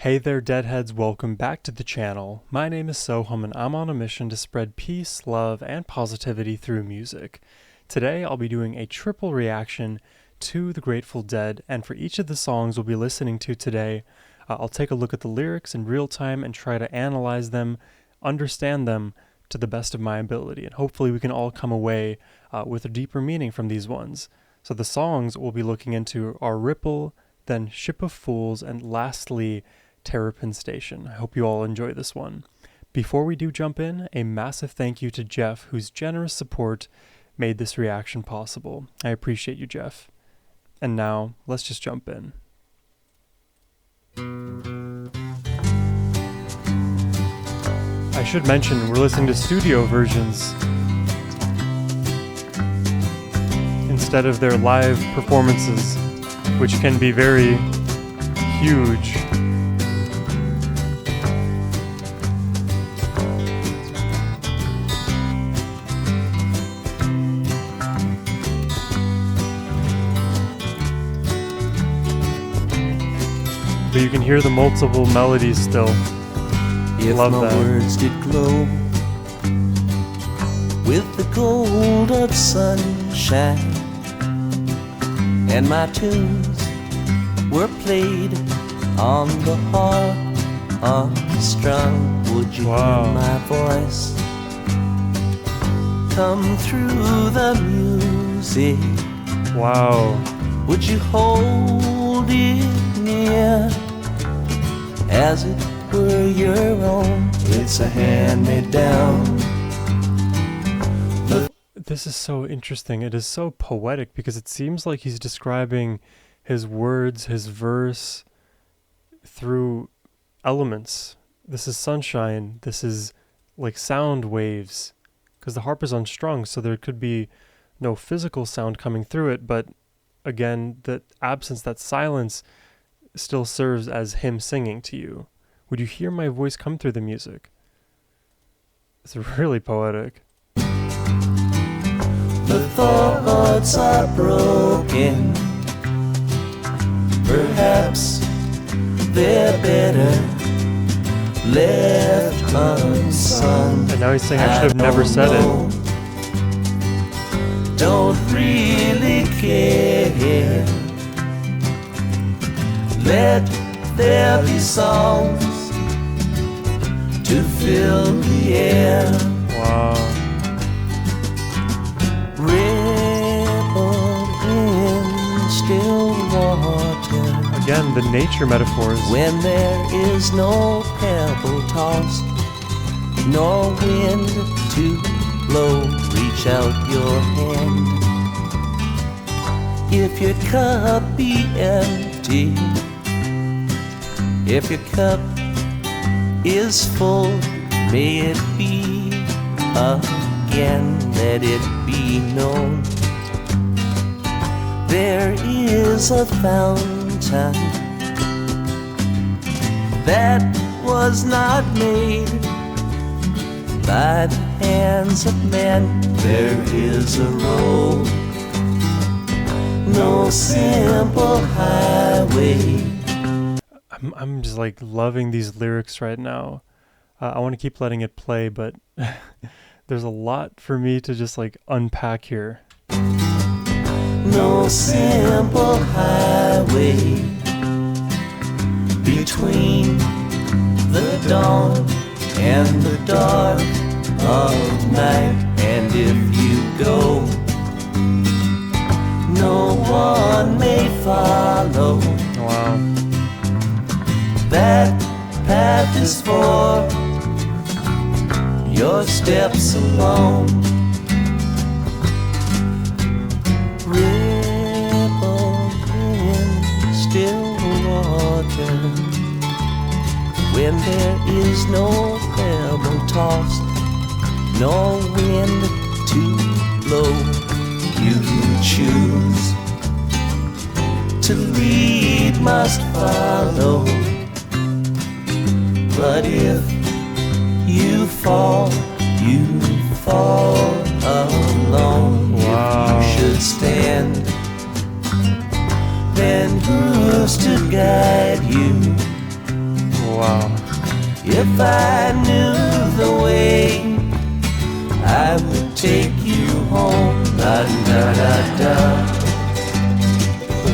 Hey there, Deadheads, welcome back to the channel. My name is Sohum and I'm on a mission to spread peace, love, and positivity through music. Today I'll be doing a triple reaction to the Grateful Dead, and for each of the songs we'll be listening to today, I'll take a look at the lyrics in real time and try to analyze them, understand them to the best of my ability, and hopefully we can all come away with a deeper meaning from these ones. So the songs we'll be looking into are Ripple, then Ship of Fools, and lastly, Terrapin Station. I hope you all enjoy this one. Before we do jump in, a massive thank you to Jeff, whose generous support made this reaction possible. I appreciate you, Jeff. And now, let's just jump in. I should mention, we're listening to studio versions instead of their live performances, which can be very huge. But you can hear the multiple melodies still. If Love my that. words did glow with the gold of sunshine, and my tunes were played on the harp unstrung, would you Wow. hear my voice come through the music? Wow. Would you hold it near as it were your own? It's a hand-me-down. This is so interesting. It is so poetic because it seems like he's describing his words, his verse, through elements. This is sunshine. This is like sound waves, because the harp is unstrung, so there could be no physical sound coming through it, but again, that absence, that silence still serves as him singing to you. Would you hear my voice come through the music? It's really poetic. The thoughts are broken. Perhaps they're better left unsung. And now he's saying I should have never said it. Don't really care. Let there be songs to fill the air. Wow. Ripple in still water. Again, the nature metaphors. When there is no pebble tossed, nor wind to blow, reach out your hand. If your cup be empty, if your cup is full, may it be again, let it be known. There is a fountain that was not made by the hands of men. There is a road, no simple highway. I'm just like loving these lyrics right now. I want to keep letting it play, but there's a lot for me to just like unpack here. No simple highway between the dawn and the dark of night. And if you go, no one may follow. Wow. That path is for your steps alone. Ripple in still water. When there is no pebble tossed, no wind to blow, you choose to lead, must follow. But if you fall alone. Wow. If you should stand, then who's to guide you? I knew the way, I would take you home. La da da da.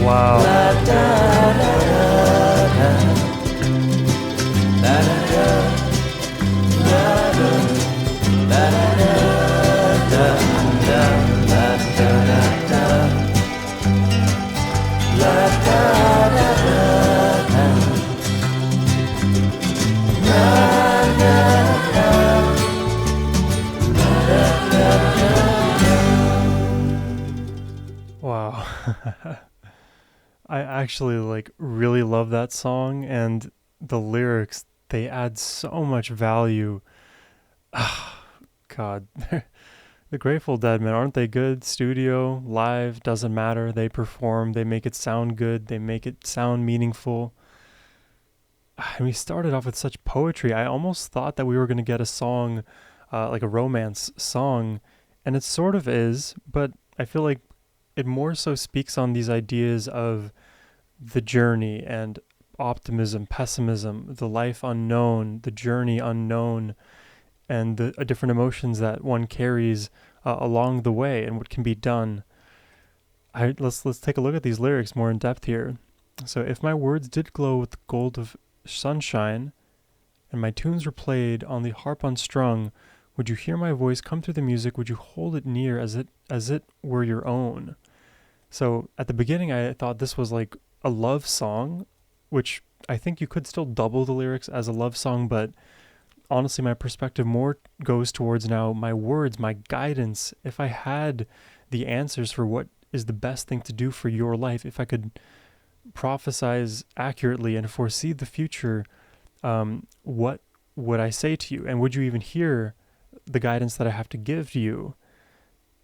Wow. La da da da. La da da. La da da da da da la da da da. La da da da. La da da. Wow. I actually like really love that song, and the lyrics, they add so much value. God. The Grateful Dead, man, aren't they good? Studio, live, doesn't matter. They perform, they make it sound good, they make it sound meaningful. And we started off with such poetry. I almost thought that we were going to get a song, like a romance song, and it sort of is, but I feel like it more so speaks on these ideas of the journey and optimism, pessimism, the life unknown, the journey unknown, and the different emotions that one carries along the way and what can be done. Let's take a look at these lyrics more in depth here. So, if my words did glow with the gold of sunshine, and my tunes were played on the harp unstrung, would you hear my voice come through the music? Would you hold it near as it were your own? So at the beginning, I thought this was like a love song, which I think you could still double the lyrics as a love song, but honestly, my perspective more goes towards now my words, my guidance. If I had the answers for what is the best thing to do for your life, if I could prophesize accurately and foresee the future, what would I say to you? And would you even hear the guidance that I have to give to you?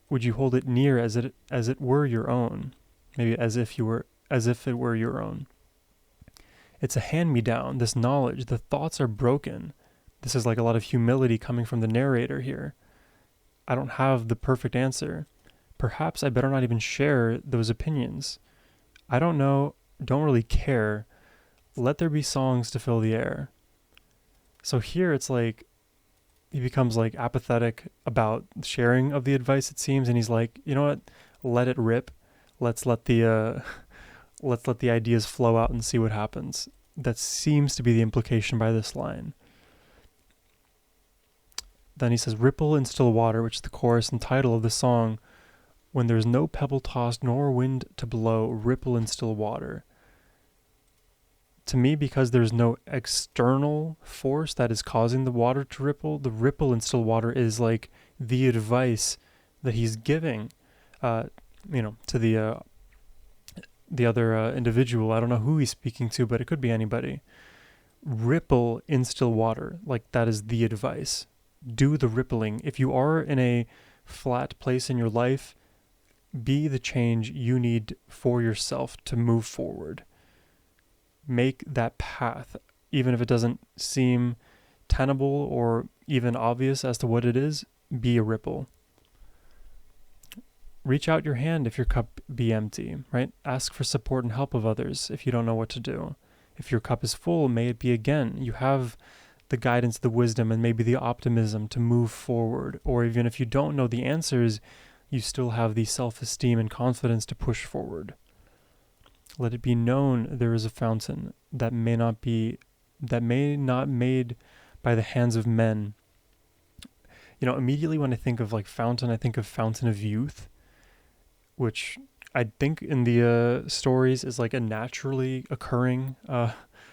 Would you hold it near as it were your own? Maybe as if it were your own. It's a hand-me-down, this knowledge. The thoughts are broken. This is like a lot of humility coming from the narrator here. I don't have the perfect answer. Perhaps I better not even share those opinions. I don't know, don't really care. Let there be songs to fill the air. So here it's like he becomes like apathetic about sharing of the advice, it seems, and he's like, you know what? Let it rip. Let's let the ideas flow out and see what happens. That seems to be the implication by this line. Then he says, ripple in still water, which is the chorus and title of the song. When there's no pebble tossed nor wind to blow, ripple in still water. To me, because there's no external force that is causing the water to ripple, the ripple in still water is like the advice that he's giving, to the other individual. I don't know who he's speaking to, but it could be anybody. Ripple in still water, like that is the advice. Do the rippling. If you are in a flat place in your life, be the change you need for yourself to move forward. Make that path, even if it doesn't seem tenable or even obvious as to what it is, be a ripple. Reach out your hand if your cup be empty, right? Ask for support and help of others if you don't know what to do. If your cup is full, may it be again. You have the guidance, the wisdom, and maybe the optimism to move forward. Or even if you don't know the answers, you still have the self-esteem and confidence to push forward. Let it be known there is a fountain that may not made by the hands of men. You know, immediately when I think of like fountain, I think of fountain of youth, which I think in the stories is like a naturally occurring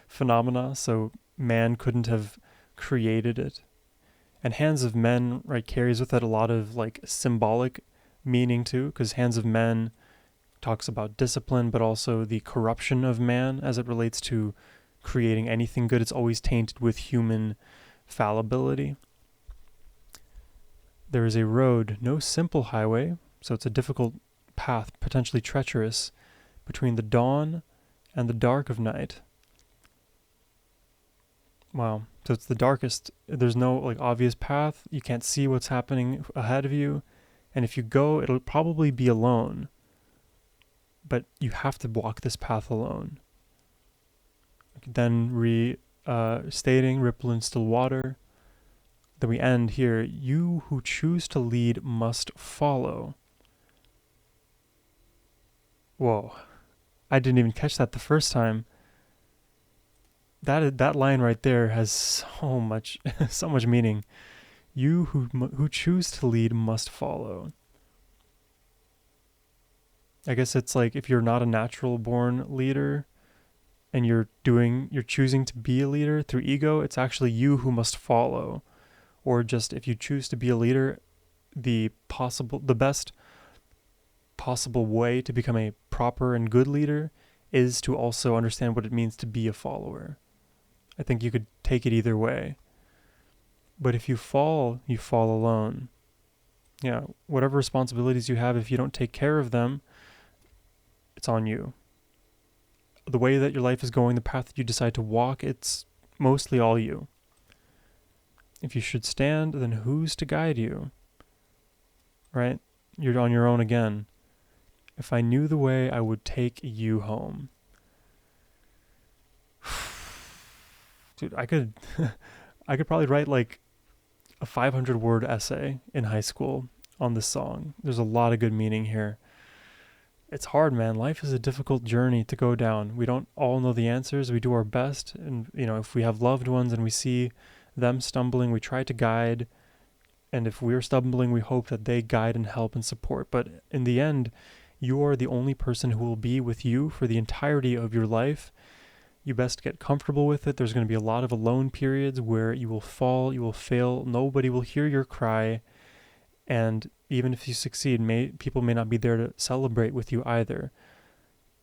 phenomena. So man couldn't have created it. And hands of men, right, carries with it a lot of like symbolic meaning too, because hands of men talks about discipline, but also the corruption of man as it relates to creating anything good. It's always tainted with human fallibility. There is a road, no simple highway, so it's a difficult path, potentially treacherous, between the dawn and the dark of night. Wow. So it's the darkest. There's no like obvious path. You can't see what's happening ahead of you. And if you go, it'll probably be alone. But you have to walk this path alone. Then stating, ripple in still water. Then we end here, you who choose to lead must follow. Whoa, I didn't even catch that the first time. That line right there has so much so much meaning. You who choose to lead must follow. I guess it's like if you're not a natural born leader and you're choosing to be a leader through ego, it's actually you who must follow. Or just if you choose to be a leader, the best possible way to become a proper and good leader is to also understand what it means to be a follower. I think you could take it either way. But if you fall alone. Yeah, whatever responsibilities you have, if you don't take care of them, it's on you. The way that your life is going, the path that you decide to walk, it's mostly all you. If you should stand, then who's to guide you? Right? You're on your own again. If I knew the way, I would take you home. Dude, I could probably write like a 500-word essay in high school on this song. There's a lot of good meaning here. It's hard, man. Life is a difficult journey to go down. We don't all know the answers. We do our best. And, if we have loved ones and we see them stumbling, we try to guide. And if we're stumbling, we hope that they guide and help and support. But in the end, you are the only person who will be with you for the entirety of your life. You best get comfortable with it. There's going to be a lot of alone periods where you will fall, you will fail. Nobody will hear your cry. And even if you succeed, people may not be there to celebrate with you either.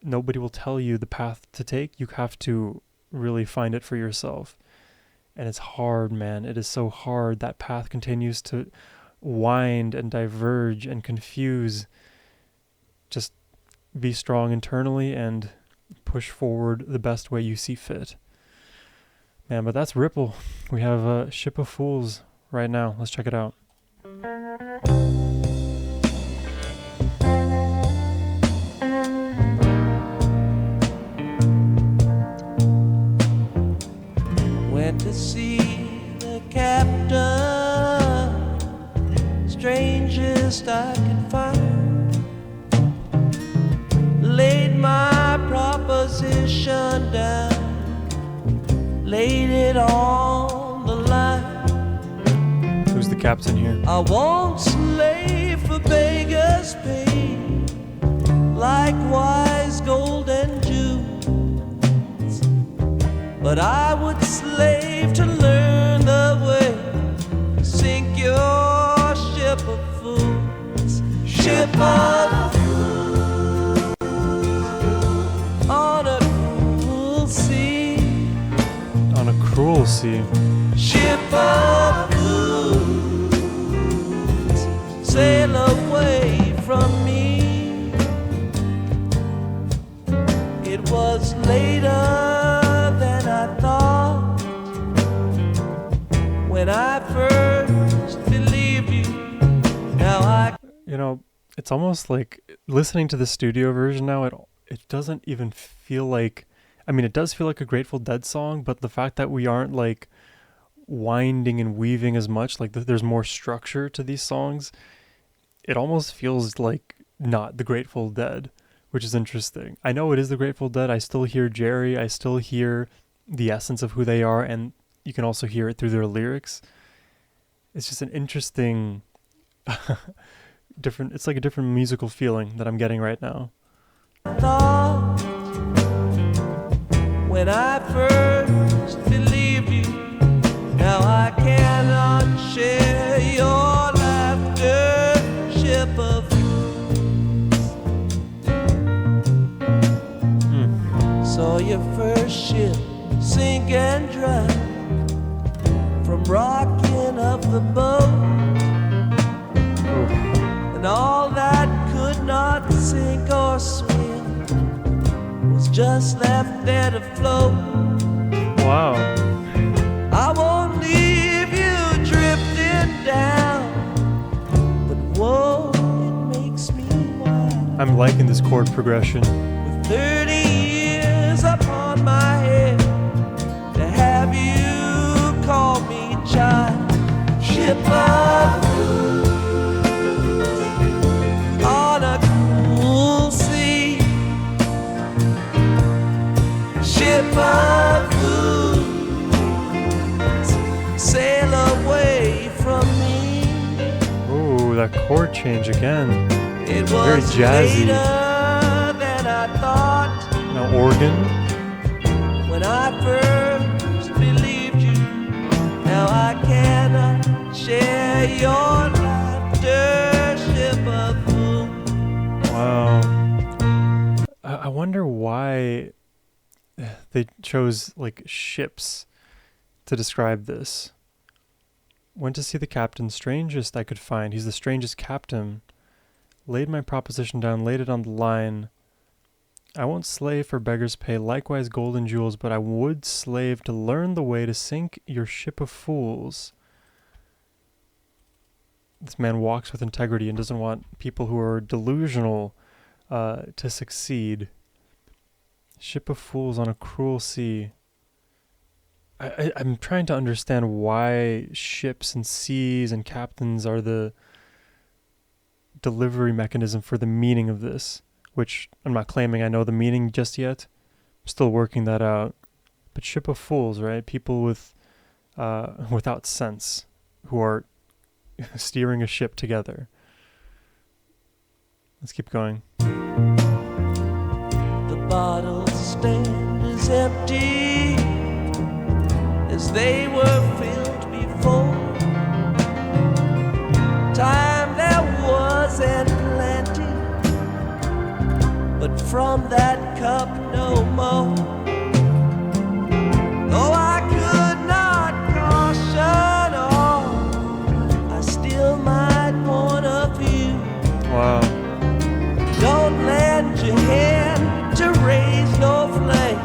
Nobody will tell you the path to take. You have to really find it for yourself. And it's hard, man. It is so hard. That path continues to wind and diverge and confuse. Just be strong internally and push forward the best way you see fit. Man, but that's Ripple. We have a Ship of Fools right now. Let's check it out. Went to see the captain, strangest I could find. Laid my proposition down, laid it on the line. Who's the captain here? I won't slave for beggars' pay, likewise gold and jewels, but I would slave to learn the way, sink your ship of fools, ship of fools, on a cruel sea, On a cruel sea. ship of fools, sail away from me. It was later than I thought when I first believed you. Now I It's almost like listening to the studio version now, it doesn't even feel like, it does feel like a Grateful Dead song, but the fact that we aren't like winding and weaving as much, like there's more structure to these songs, it almost feels like not the Grateful Dead, which is interesting. I know it is the Grateful Dead. I still hear Jerry. I still hear the essence of who they are, and you can also hear it through their lyrics. It's just an interesting it's like a different musical feeling that I'm getting right now. thought when I first believed you. Now I cannot share your laughter, ship of fools. Saw your first ship sink and drown from rocking of the boat. And all that could not sink or swim was just left there to float. Wow. I won't leave you drifting down, but whoa, it makes me wild. I'm liking this chord progression. With 30 years upon my head, to have ship of on a cool sea, ship of sail away from me. Ooh, that chord change again. It was very jazzy. later than I thought. Now organ. When I first believed you, now I cannot share your laughter, ship of fool. Wow. I wonder why they chose like ships to describe this. Went to see the captain, strangest I could find. He's the strangest captain. Laid my proposition down, laid it on the line. I won't slave for beggar's pay, likewise gold and jewels, but I would slave to learn the way to sink your ship of fools. This man walks with integrity and doesn't want people who are delusional to succeed. Ship of fools on a cruel sea. I'm trying to understand why ships and seas and captains are the delivery mechanism for the meaning of this, which I'm not claiming I know the meaning just yet. I'm still working that out. But ship of fools, right? People with without sense who are steering a ship together. Let's keep going. The bottle stand is empty as they were filled before. Time there was and plenty, but from that cup no more. Though I could not caution all, I still might warn a few. Wow. Don't lend your hand to raise no flame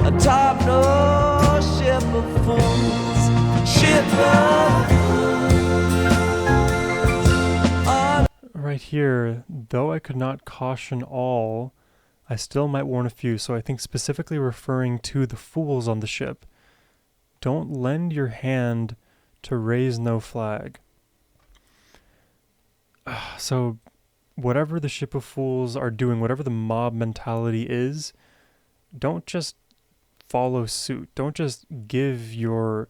atop no ship of fools, ship of Right here, though I could not caution all, I still might warn a few. So I think specifically referring to the fools on the ship. Don't lend your hand to raise no flag. So whatever the ship of fools are doing, whatever the mob mentality is, don't just follow suit. Don't just give your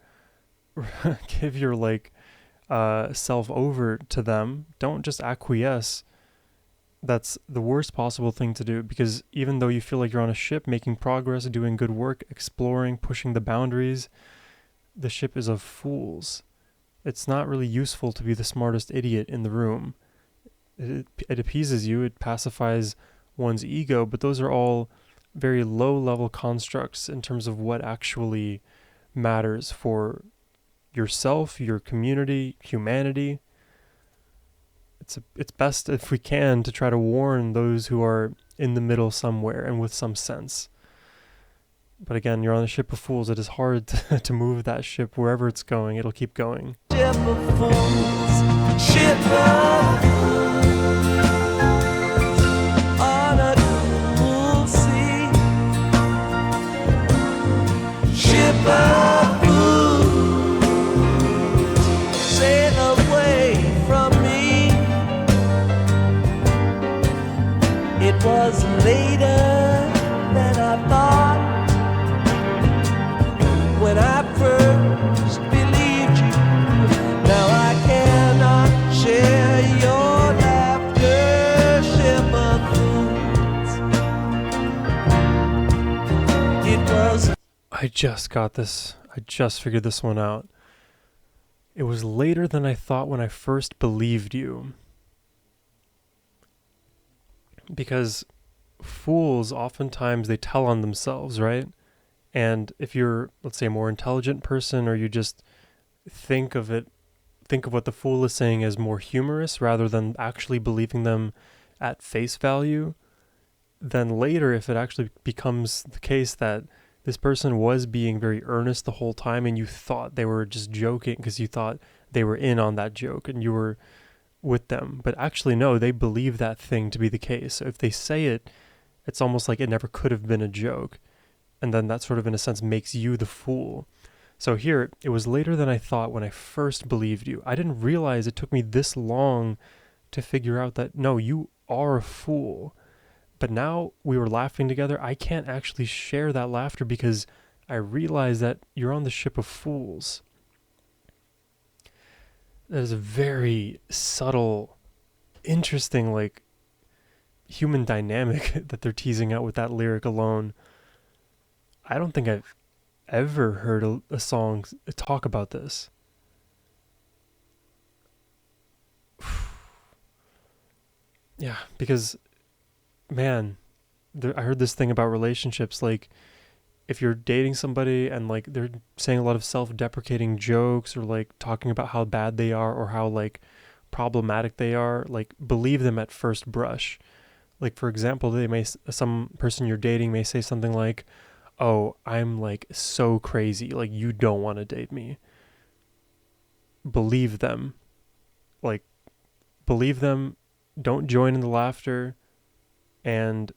self over to them. Don't just acquiesce. That's the worst possible thing to do, because even though you feel like you're on a ship making progress, doing good work, exploring, pushing the boundaries, the ship is of fools. It's not really useful to be the smartest idiot in the room. It appeases you, it pacifies one's ego, but those are all very low-level constructs in terms of what actually matters for yourself, your community, humanity. It's best, if we can, to try to warn those who are in the middle somewhere and with some sense. But again, you're on a ship of fools. It is hard to move that ship wherever it's going. It'll keep going. ship of fools, ship of on a cool sea, ship of sail away from me. It was later than I thought when I first believed you. Now I cannot share your laughter, ship of fools. It was I just got this. I just figured this one out. It was later than I thought when I first believed you. Because fools, oftentimes, they tell on themselves, right? And if you're, let's say, a more intelligent person, or you just think of what the fool is saying as more humorous rather than actually believing them at face value, then later, if it actually becomes the case that this person was being very earnest the whole time and you thought they were just joking because you thought they were in on that joke and you were with them, but actually no, they believe that thing to be the case. So if they say it, it's almost like it never could have been a joke. And then that sort of, in a sense, makes you the fool. So here, it was later than I thought when I first believed you. I didn't realize it took me this long to figure out that, no, you are a fool. But now we were laughing together. I can't actually share that laughter because I realize that you're on the ship of fools. That is a very subtle, interesting, like, human dynamic that they're teasing out with that lyric alone. I don't think I've ever heard a song talk about this. Yeah, because, man, I heard this thing about relationships, like, if you're dating somebody and, like, they're saying a lot of self-deprecating jokes or, like, talking about how bad they are or how, like, problematic they are, like, believe them at first brush. Like, for example, some person you're dating may say something like, oh, I'm, like, so crazy, like, you don't want to date me. Believe them. Like, believe them, don't join in the laughter, and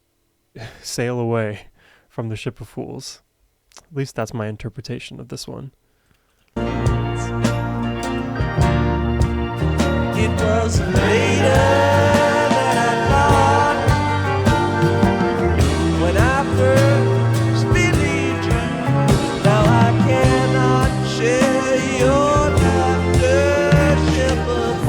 sail away from the ship of fools. At least that's my interpretation of this one. It was later than I thought when I first believed you. Now I cannot share your laughter, ship of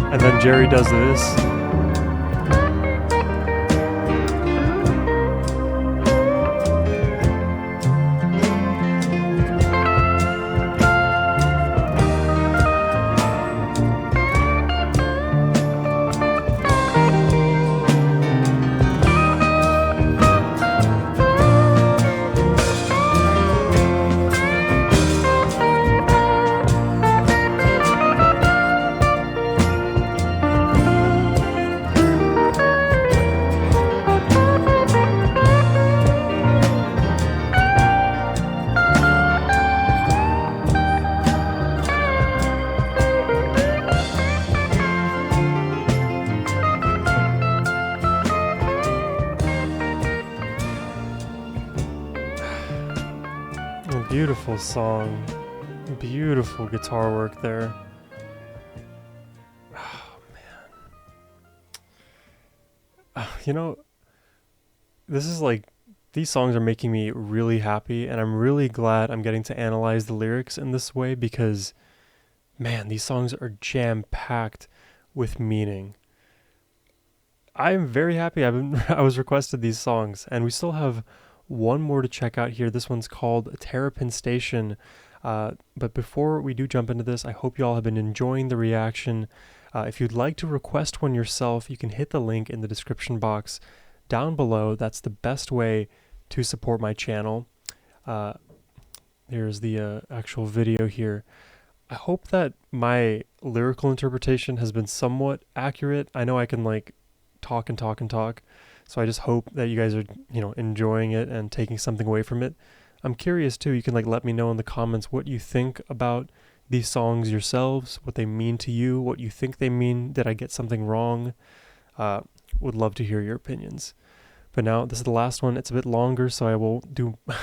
And then Jerry does this. Beautiful song. Beautiful guitar work there. Oh, man. You know, this is like, these songs are making me really happy, and I'm really glad I'm getting to analyze the lyrics in this way because, man, these songs are jam-packed with meaning. I'm very happy I was requested these songs, and we still have one more to check out here. This one's called Terrapin Station. But before we do jump into this, I hope you all have been enjoying the reaction. If you'd like to request one yourself, you can hit the link in the description box down below. That's the best way to support my channel. Here's the actual video here. I hope that my lyrical interpretation has been somewhat accurate. I know I can like talk and talk and talk. So I just hope that you guys are, enjoying it and taking something away from it. I'm curious too. You can let me know in the comments what you think about these songs yourselves, what they mean to you, what you think they mean. Did I get something wrong? Would love to hear your opinions. But now this is the last one. It's a bit longer, so I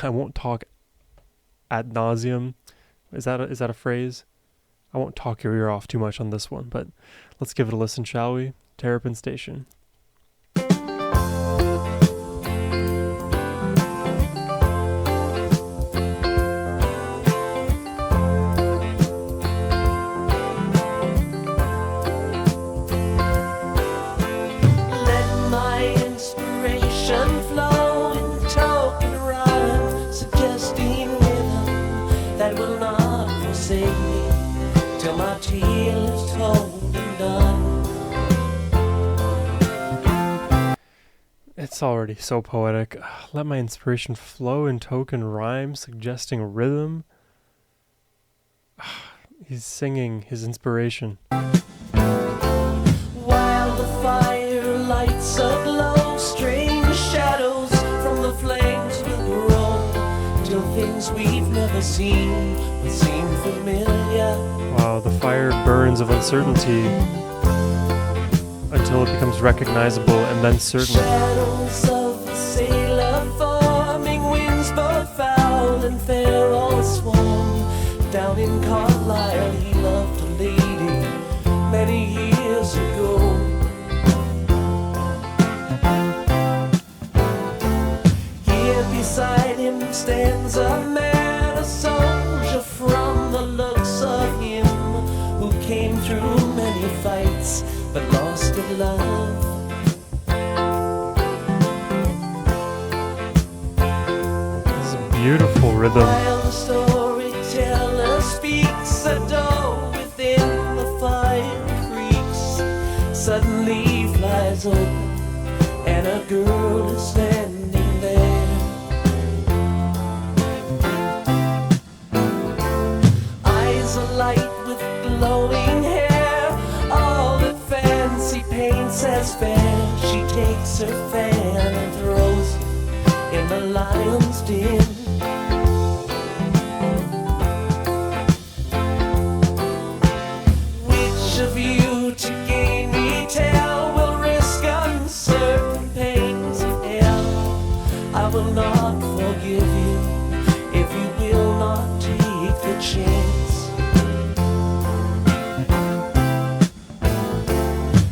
won't talk ad nauseum. Is that a phrase? I won't talk your ear off too much on this one, but let's give it a listen, shall we? Terrapin Station. It's already so poetic. Let my inspiration flow in token rhyme, suggesting rhythm. He's singing his inspiration. While the fire lights up low, strange shadows from the flames will grow till things we've never never seen but seem familiar. Wow, the fire burns of uncertainty until it becomes recognizable and then certain. Shadows of a sailor forming, winds both foul and fair all swarm. Down in Carlisle he loved a lady many years ago. Here beside him stands a man, a soldier from the looks of him, who came through many fights but lost at love. This is a beautiful rhythm. While the storyteller speaks, a door within the fire creaks. Suddenly flies open, and a girl is standing there. Eyes alight with glowing hair, all that fancy paints as fair. She takes her fan and throws it in the lion's den. Which of you to gain me tell will risk uncertain pains of hell? I will not forgive you if you will not take the chance.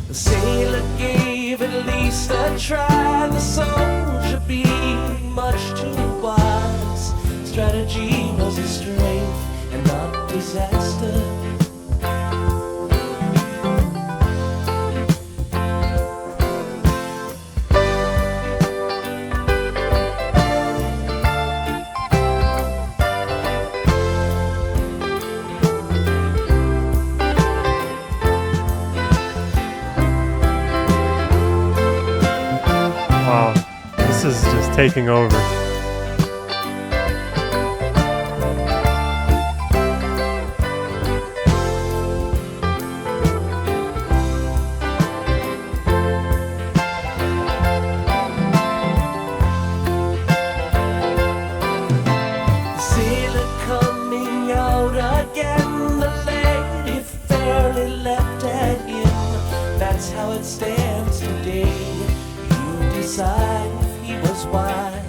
The sailor gave at least a try, the soldier being much too wise. Strategy was his strength and not disaster. Wow, this is just taking over. Sailor coming out again, the lady fairly leapt at him. That's how it stands today. You decide if he was wise.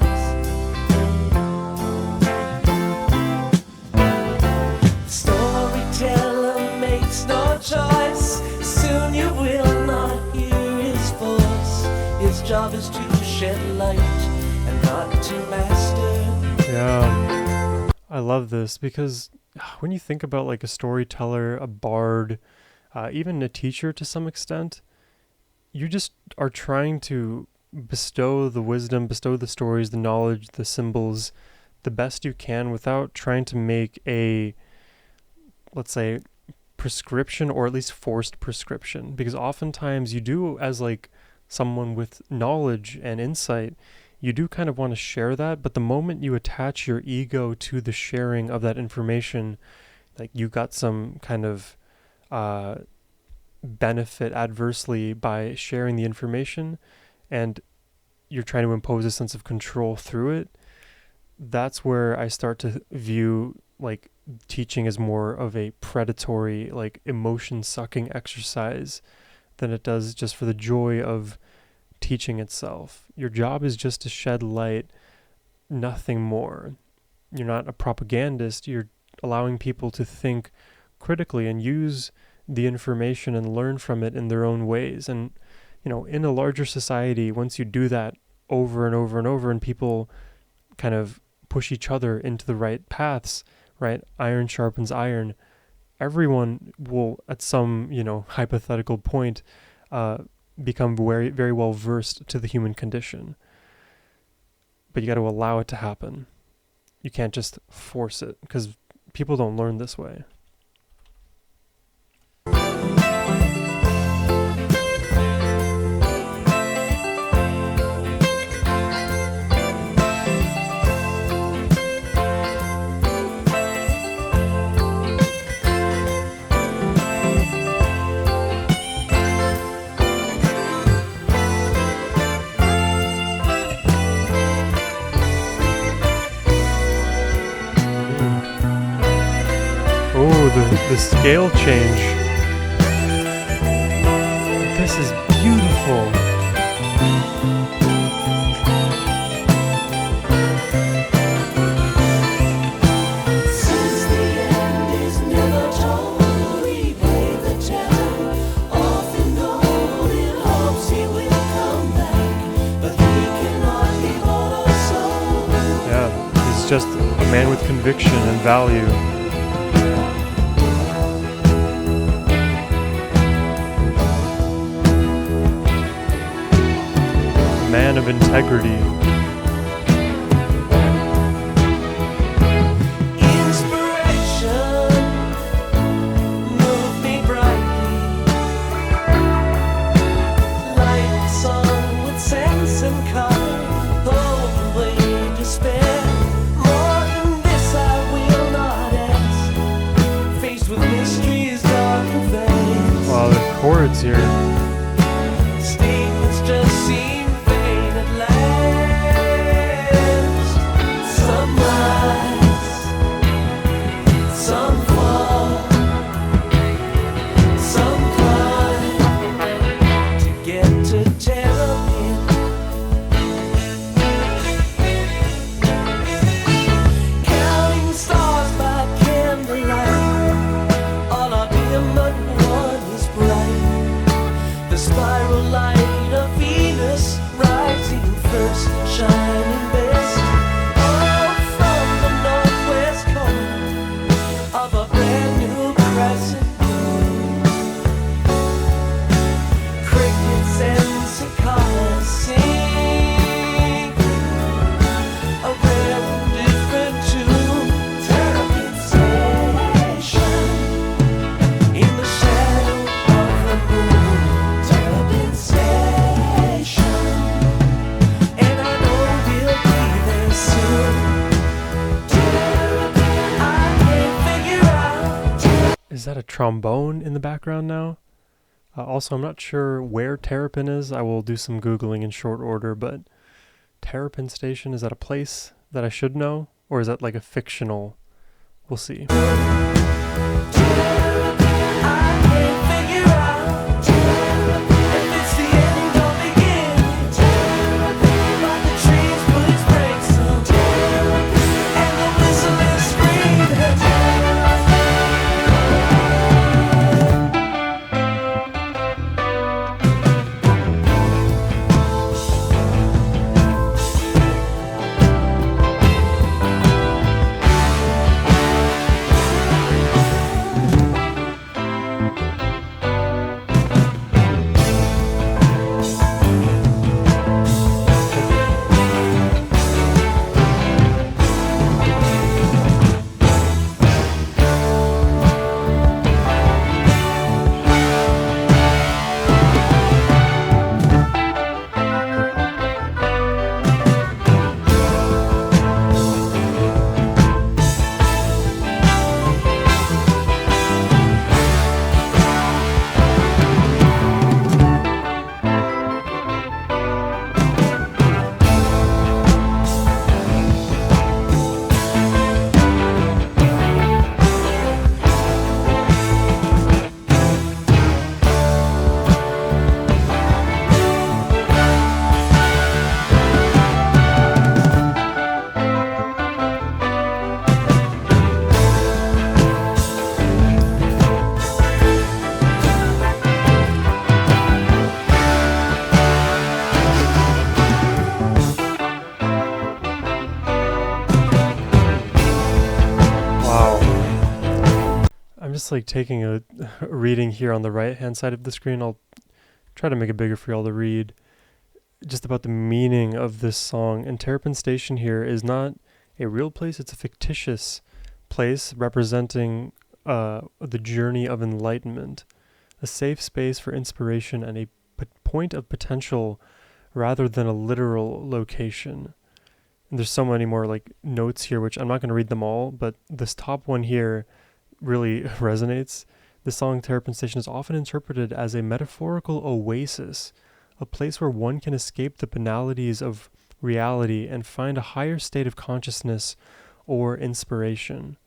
Storyteller makes no choice. Soon you will not hear his voice. His job is to shed light and not to master. Yeah, I love this because when you think about like a storyteller, a bard, even a teacher to some extent, you just are trying to bestow the wisdom, bestow the stories, the knowledge, the symbols, the best you can without trying to make a, let's say, prescription or at least forced prescription. Because oftentimes you do, as like someone with knowledge and insight, you do kind of want to share that, but the moment you attach your ego to the sharing of that information, like you got some kind of benefit adversely by sharing the information, and you're trying to impose a sense of control through it, that's where I start to view like teaching as more of a predatory, like emotion-sucking exercise than it does just for the joy of teaching itself. Your job is just to shed light, nothing more. You're not a propagandist. You're allowing people to think critically and use the information and learn from it in their own ways. And, you know, in a larger society, once you do that over and over and over, and people kind of push each other into the right paths, right? Iron sharpens iron. Everyone will, at some, you know, hypothetical point, become very, very well versed to the human condition. But you got to allow it to happen. You can't just force it, because people don't learn this way. scale change. This is beautiful. Since the end is never told, we play the town off and on in hopes he will come back, but he cannot be bought or sold. Yeah, he's just a man with conviction and value. A man of integrity. Inspiration moved me brightly, like the sun with sense and color, hold away despair. More than this I will not ask, faced with mysteries dark and vast. Wow, the chords here. Statements just seem vain at last. Some rise, some fall, some climb to get to Terrapin. Counting stars by candlelight, all are dim but one is bright. The spiral light of Venus rising first, shining best. Oh, from the northwest corner of a brand new crescent moon, crickets and cicadas sing a rare and different tune. Terrapin Station in the shadow of the moon. Terrapin Station, and I know we'll be there soon. Terrapin, I can't figure out. Is that a trombone in the background now? Also, I'm not sure where Terrapin is. I will do some Googling in short order, but Terrapin Station, is that a place that I should know? Or is that like a fictional? We'll see. I can't figure out if it's the end or beginning. But the trees put its brakes on, and the whistle is screaming. I'm just like taking a reading here on the right hand side of the screen. I'll try to make it bigger for y'all to read. Just about the meaning of this song. And Terrapin Station here is not a real place, it's a fictitious place representing the journey of enlightenment, a safe space for inspiration and a point of potential rather than a literal location. And there's so many more like notes here, which I'm not going to read them all, but this top one here really resonates. The song Terrapin Station is often interpreted as a metaphorical oasis, a place where one can escape the banalities of reality and find a higher state of consciousness or inspiration.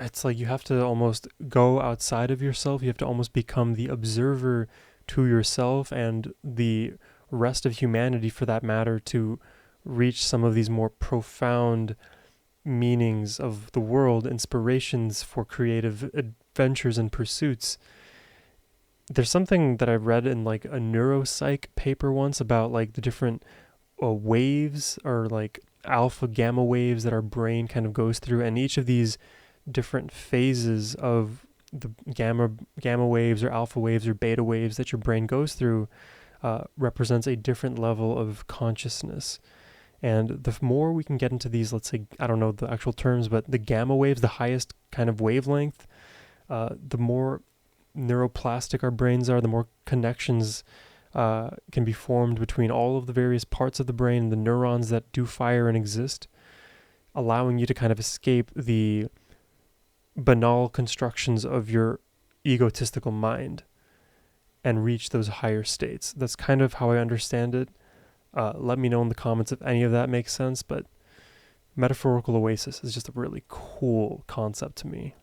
it's like you have to almost go outside of yourself. You have to almost become the observer to yourself and the rest of humanity, for that matter, to reach some of these more profound meanings of the world, inspirations for creative adventures and pursuits. There's something that I read in like a neuropsych paper once about like the different waves, or like alpha gamma waves that our brain kind of goes through, and each of these different phases of the gamma waves or alpha waves or beta waves that your brain goes through represents a different level of consciousness. And the more we can get into these, let's say, I don't know the actual terms, but the gamma waves, the highest kind of wavelength, the more neuroplastic our brains are, the more connections can be formed between all of the various parts of the brain and the neurons that do fire and exist, allowing you to kind of escape the banal constructions of your egotistical mind and reach those higher states. That's kind of how I understand it. Let me know in the comments if any of that makes sense, but metaphorical oasis is just a really cool concept to me.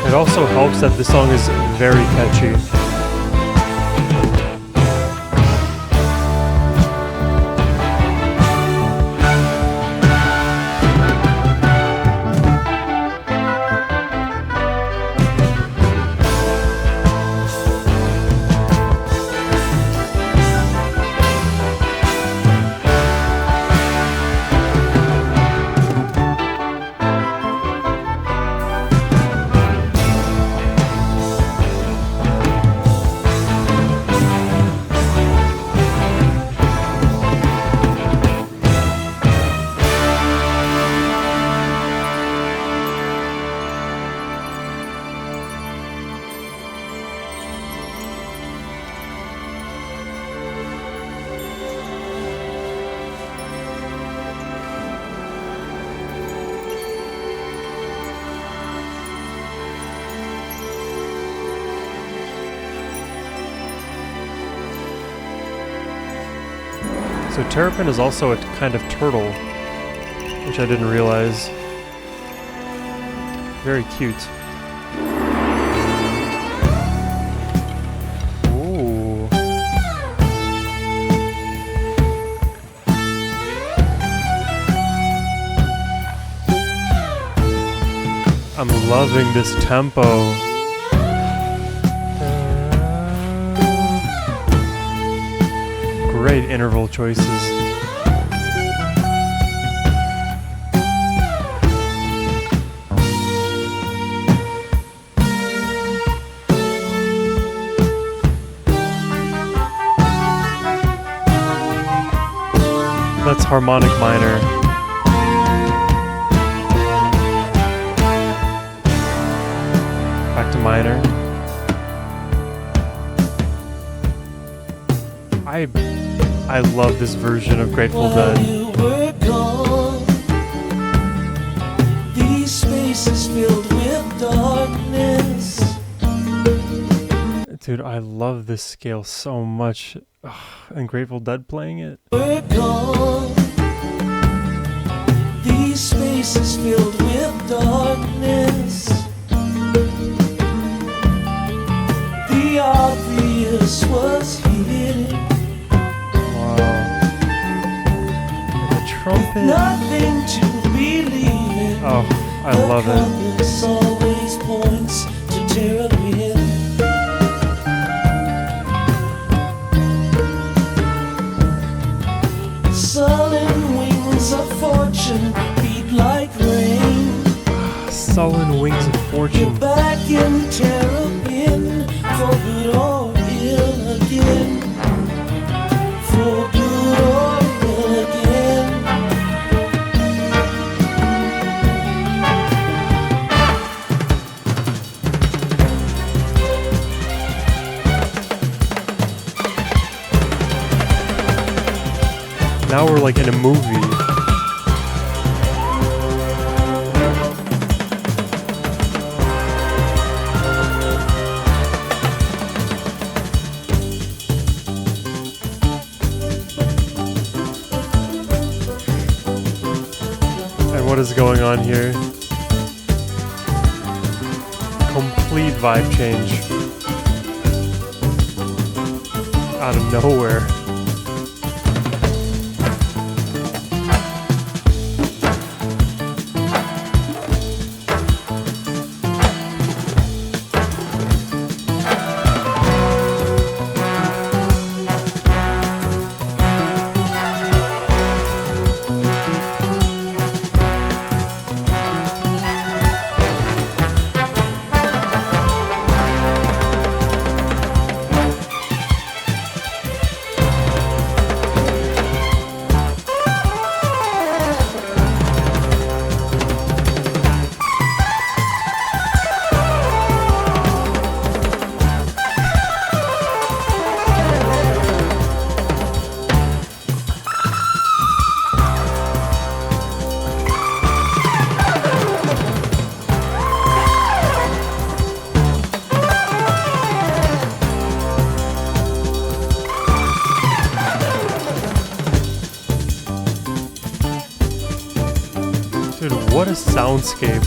It also helps that the song is very catchy. So Terrapin is also a kind of turtle, which I didn't realize. Very cute. Ooh. I'm loving this tempo. Great interval choices. That's harmonic minor. Back to minor. I love this version of Grateful Dead. You were gone, these spaces filled with darkness. Dude, I love this scale so much. Ugh, and Grateful Dead playing it. We're gone, these spaces filled with darkness. The obvious was hidden. Trumpet. Nothing to believe in. Oh, I love it. Compass always points to Terrapin. Sullen wings of fortune beat like rain. Sullen wings of fortune. You're back in Terrapin for good or ill again. For good or ill again. Now we're like in a movie. And what is going on here? Complete vibe change. Out of nowhere. Dude, what a soundscape.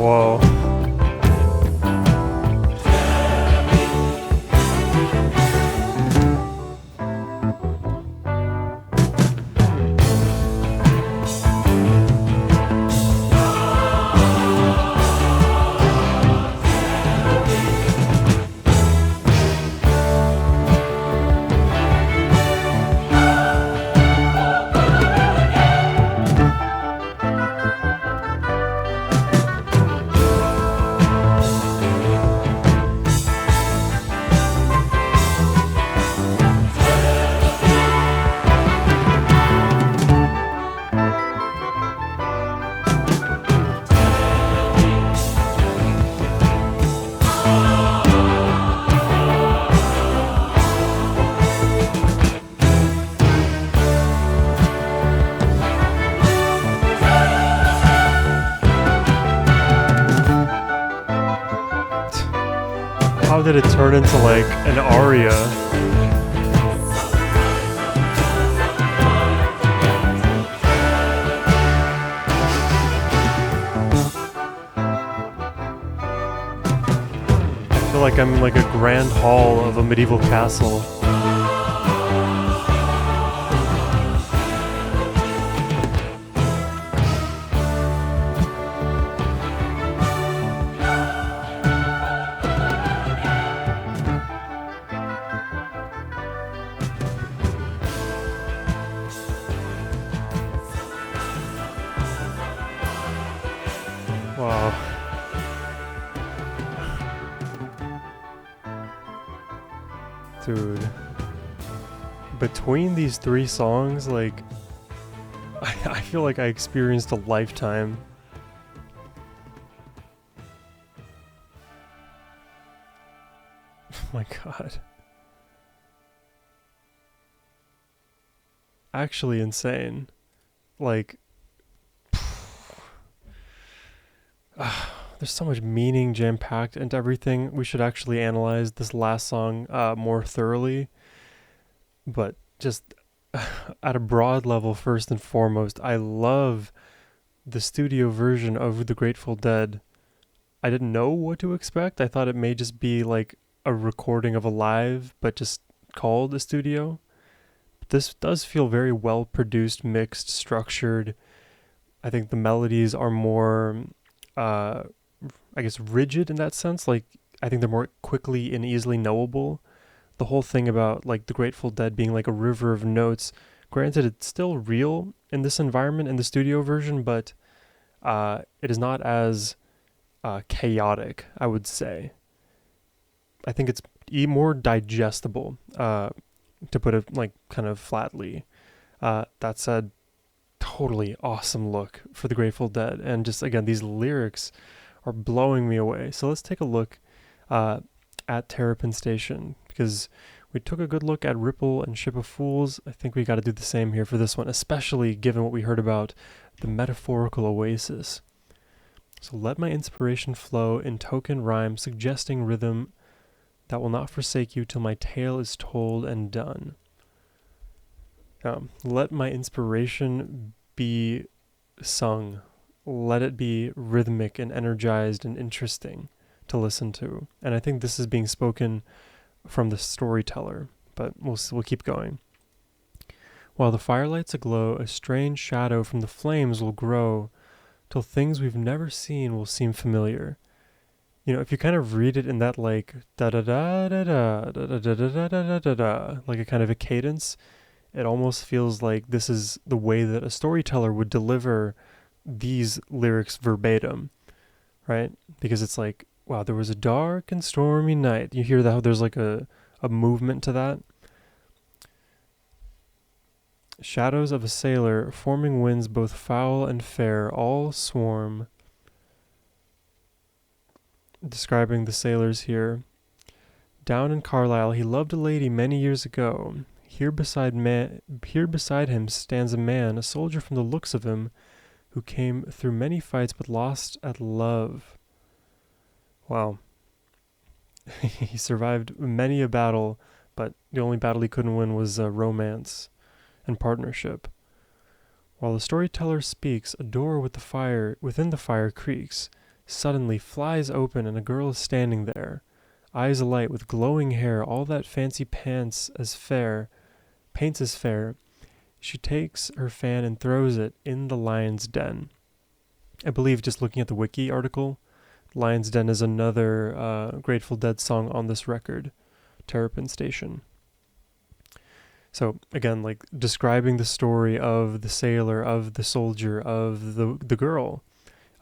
Whoa. How did it turn into like an aria? I feel like I'm in like a grand hall of a medieval castle. Wow. Dude. Between these three songs, like, I feel like I experienced a lifetime. my god. Actually insane. Like, there's so much meaning jam-packed into everything. We should actually analyze this last song more thoroughly. But just at a broad level, first and foremost, I love the studio version of The Grateful Dead. I didn't know what to expect. I thought it may just be like a recording of a live, but just called a studio. This does feel very well produced, mixed, structured. I think the melodies are more, I guess, rigid in that sense. Like, I think they're more quickly and easily knowable. The whole thing about like the Grateful Dead being like a river of notes. Granted, it's still real in this environment in the studio version, but it is not as chaotic, I would say. I think it's more digestible, to put it like kind of flatly. That said, totally awesome look for the Grateful Dead, and just again, these lyrics are blowing me away. So let's take a look at Terrapin Station, because we took a good look at Ripple and Ship of Fools. I think we got to do the same here for this one, especially given what we heard about the metaphorical oasis. So let my inspiration flow in token rhyme, suggesting rhythm that will not forsake you till my tale is told and done. Let my inspiration be sung. Let it be rhythmic and energized and interesting to listen to. And I think this is being spoken from the storyteller, but we'll keep going. While the firelight's aglow, a strange shadow from the flames will grow, till things we've never seen will seem familiar. You know, if you kind of read it in that like da da da da da da da da da da da da, like a kind of a cadence, it almost feels like this is the way that a storyteller would deliver these lyrics verbatim, right? Because it's like, wow, there was a dark and stormy night. You hear that there's like a movement to that. Shadows of a sailor, forming winds both foul and fair, all swarm. Describing the sailors here. Down in Carlisle, he loved a lady many years ago. Here beside him stands a man, a soldier from the looks of him, who came through many fights but lost at love. Wow. He survived many a battle, but the only battle he couldn't win was romance and partnership. While the storyteller speaks, a door within the fire creaks, suddenly flies open, and a girl is standing there, eyes alight with glowing hair, all that fancy paints as fair. She takes her fan and throws it in the lion's den. I believe, just looking at the wiki article, Lion's Den is another Grateful Dead song on this record, Terrapin Station. So again, like describing the story of the sailor, of the soldier, of the girl.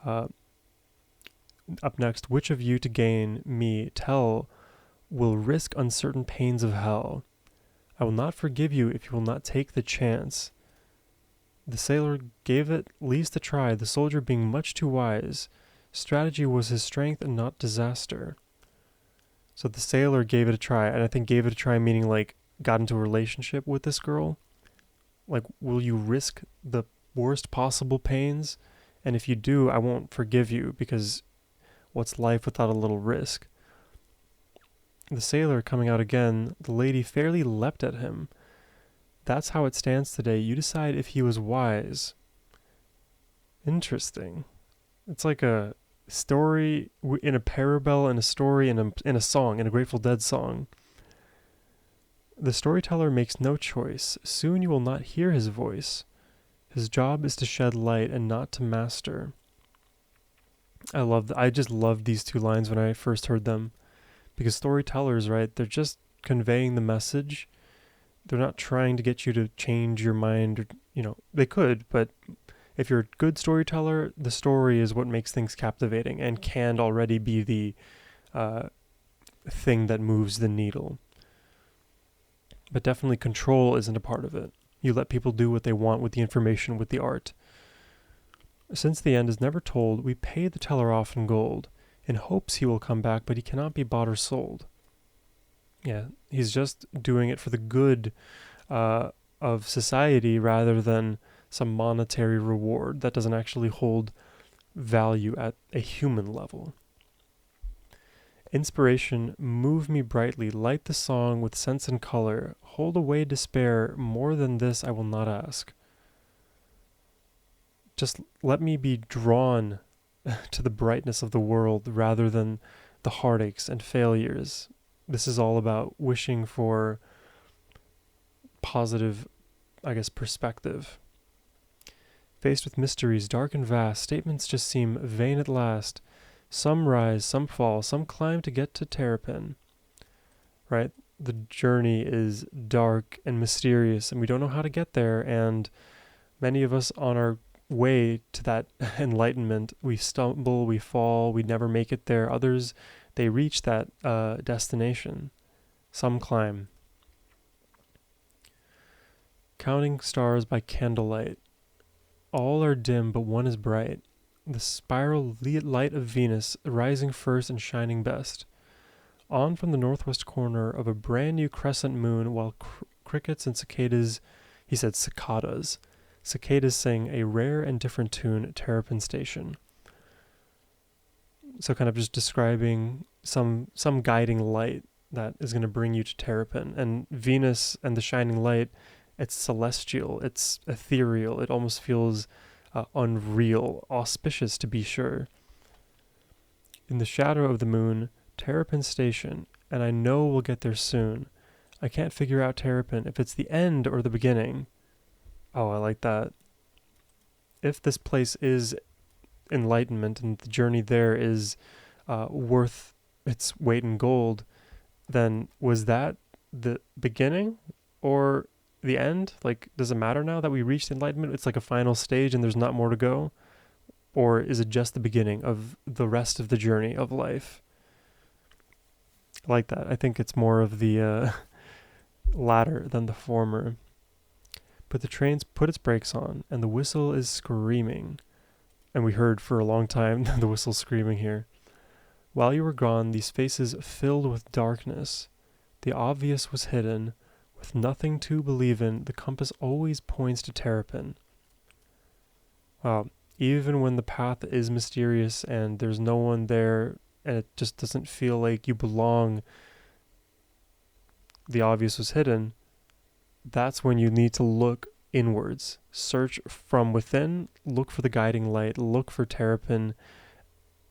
Up next, which of you to gain me tell will risk uncertain pains of hell? I will not forgive you if you will not take the chance. The sailor gave it least a try, the soldier being much too wise. Strategy was his strength and not disaster. So the sailor gave it a try, and I think gave it a try meaning like got into a relationship with this girl. Like, will you risk the worst possible pains? And if you do, I won't forgive you, because what's life without a little risk? The sailor coming out again, the lady fairly leapt at him. That's how it stands today. You decide if he was wise. Interesting. It's like a story in a parable, and a story in a song, in a Grateful Dead song. The storyteller makes no choice. Soon you will not hear his voice. His job is to shed light and not to master. I just loved these two lines when I first heard them. Because storytellers, right, they're just conveying the message. They're not trying to get you to change your mind. Or, they could, but if you're a good storyteller, the story is what makes things captivating and can already be the thing that moves the needle. But definitely control isn't a part of it. You let people do what they want with the information, with the art. Since the end is never told, we pay the teller off in gold, in hopes he will come back, but he cannot be bought or sold. Yeah, he's just doing it for the good of society rather than some monetary reward that doesn't actually hold value at a human level. Inspiration, move me brightly, light the song with sense and color, hold away despair, more than this I will not ask. Just let me be drawn to the brightness of the world rather than the heartaches and failures. This is all about wishing for positive, I guess, perspective. Faced with mysteries dark and vast, statements just seem vain at last. Some rise, some fall, some climb to get to Terrapin. Right? The journey is dark and mysterious, and we don't know how to get there, and many of us on our way to that enlightenment, we stumble, we fall, we never make it there. Others, they reach that destination. Some climb. Counting stars by candlelight. All are dim, but one is bright. The spiral light of Venus, rising first and shining best. On from the northwest corner of a brand new crescent moon, while crickets and cicadas, he said cicadas. Cicadas sang a rare and different tune at Terrapin Station. So kind of just describing some guiding light that is going to bring you to Terrapin. And Venus and the shining light, it's celestial, it's ethereal, it almost feels unreal, auspicious to be sure. In the shadow of the moon, Terrapin Station, and I know we'll get there soon. I can't figure out Terrapin, if it's the end or the beginning. Oh, I like that. If this place is enlightenment and the journey there is worth its weight in gold, then was that the beginning or the end? Like, does it matter now that we reached enlightenment? It's like a final stage and there's not more to go? Or is it just the beginning of the rest of the journey of life? I like that. I think it's more of the latter than the former. But the train's put its brakes on, and the whistle is screaming. And we heard for a long time the whistle screaming here. While you were gone, these faces filled with darkness. The obvious was hidden. With nothing to believe in, the compass always points to Terrapin. Wow. Even when the path is mysterious and there's no one there, and it just doesn't feel like you belong, the obvious was hidden, that's when you need to look inwards. Search from within, look for the guiding light, look for Terrapin,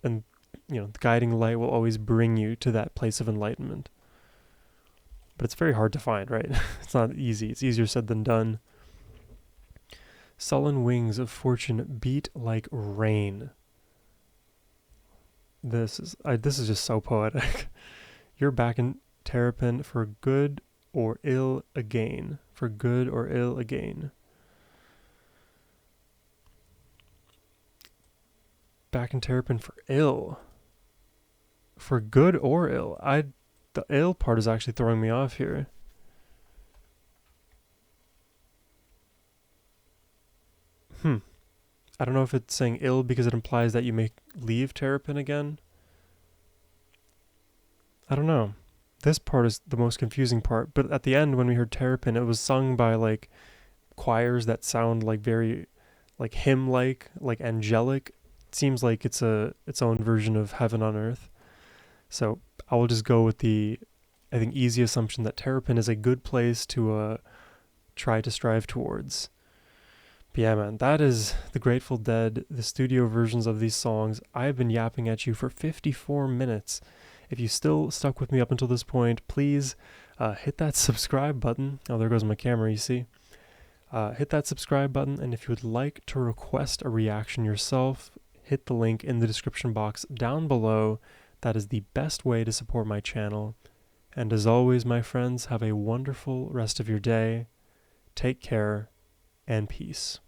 and the guiding light will always bring you to that place of enlightenment. But it's very hard to find, right? It's not easy. It's easier said than done. Sullen wings of fortune beat like rain. This is just so poetic. You're back in Terrapin for good or ill again. For good or ill again. Back in Terrapin for ill. For good or ill. The ill part is actually throwing me off here. I don't know if it's saying ill because it implies that you may leave Terrapin again. I don't know. This part is the most confusing part, but at the end when we heard Terrapin, it was sung by like choirs that sound like very like hymn-like, like angelic. It seems like it's its own version of heaven on earth. So I will just go with the, I think, easy assumption that Terrapin is a good place to try to strive towards. But yeah, man, that is the Grateful Dead, the studio versions of these songs. I've been yapping at you for 54 minutes. If you still stuck with me up until this point, please hit that subscribe button. Oh, there goes my camera, you see. Hit that subscribe button, and if you would like to request a reaction yourself, hit the link in the description box down below. That is the best way to support my channel. And as always, my friends, have a wonderful rest of your day. Take care, and peace.